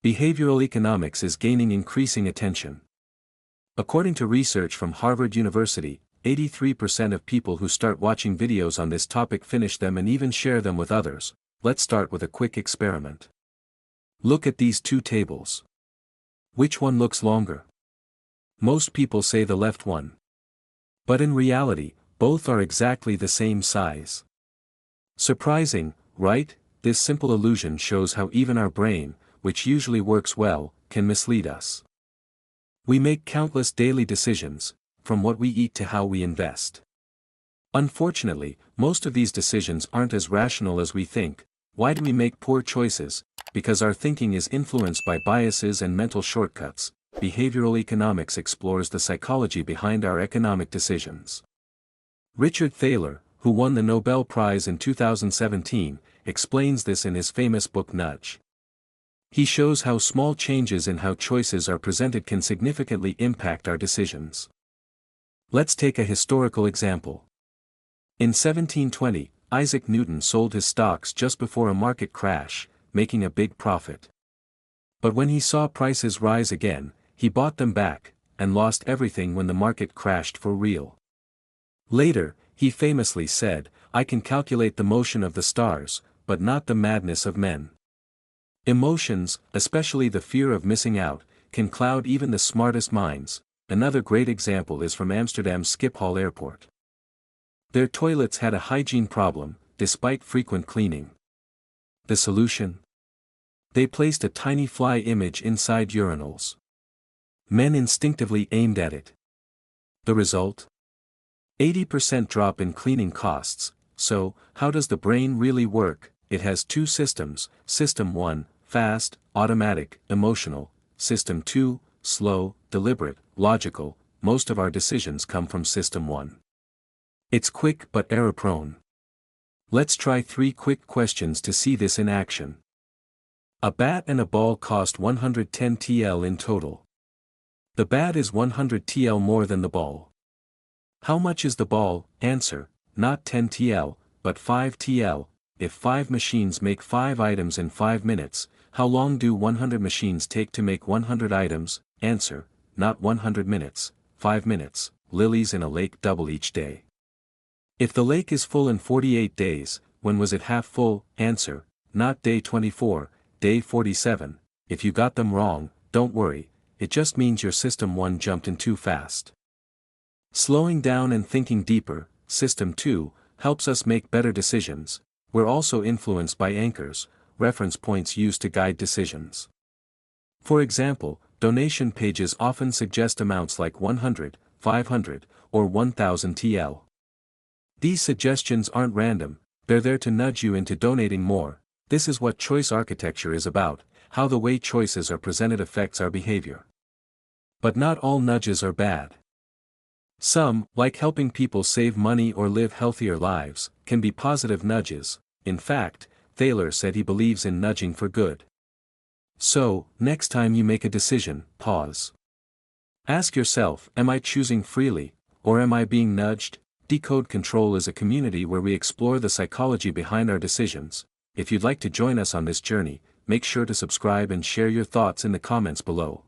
Behavioral economics is gaining increasing attention. According to research from Harvard University, 83% of people who start watching videos on this topic finish them and even share them with others. Let's start with a quick experiment. Look at these two tables. Which one looks longer? Most people say the left one. But in reality, both are exactly the same size. Surprising, right? This simple illusion shows how even our brain, which usually works well, can mislead us. We make countless daily decisions, from what we eat to how we invest. Unfortunately, most of these decisions aren't as rational as we think. Why do we make poor choices? Because our thinking is influenced by biases and mental shortcuts. Behavioral economics explores the psychology behind our economic decisions. Richard Thaler, who won the Nobel Prize in 2017, explains this in his famous book Nudge. He shows how small changes in how choices are presented can significantly impact our decisions. Let's take a historical example. In 1720, Isaac Newton sold his stocks just before a market crash, making a big profit. But when he saw prices rise again, he bought them back, and lost everything when the market crashed for real. Later, he famously said, "I can calculate the motion of the stars, but not the madness of men." Emotions, especially the fear of missing out, can cloud even the smartest minds. Another great example is from Amsterdam's Schiphol Airport. Their toilets had a hygiene problem, despite frequent cleaning. The solution? They placed a tiny fly image inside urinals. Men instinctively aimed at it. The result? 80% drop in cleaning costs. So, how does the brain really work? It has two systems: System 1, fast, automatic, emotional; System 2, slow, deliberate, logical. Most of our decisions come from System 1. It's quick but error-prone. Let's try 3 quick questions to see this in action. A bat and a ball cost 110 TL in total. The bat is 100 TL more than the ball. How much is the ball? Answer: not 10 TL, but 5 TL. If 5 machines make 5 items in 5 minutes, how long do 100 machines take to make 100 items? Answer: not 100 minutes, 5 minutes. Lilies in a lake double each day. If the lake is full in 48 days, when was it half full? Answer: not day 24, day 47. If you got them wrong, don't worry, it just means your System 1 jumped in too fast. Slowing down and thinking deeper, System 2, helps us make better decisions. We're also influenced by anchors, reference points used to guide decisions. For example, donation pages often suggest amounts like 100, 500, or 1000 TL. These suggestions aren't random, they're there to nudge you into donating more. This is what choice architecture is about, how the way choices are presented affects our behavior. But not all nudges are bad. Some, like helping people save money or live healthier lives, can be positive nudges. In fact, Thaler said he believes in nudging for good. So, next time you make a decision, pause. Ask yourself, am I choosing freely, or am I being nudged? Decode Control is a community where we explore the psychology behind our decisions. If you'd like to join us on this journey, make sure to subscribe and share your thoughts in the comments below.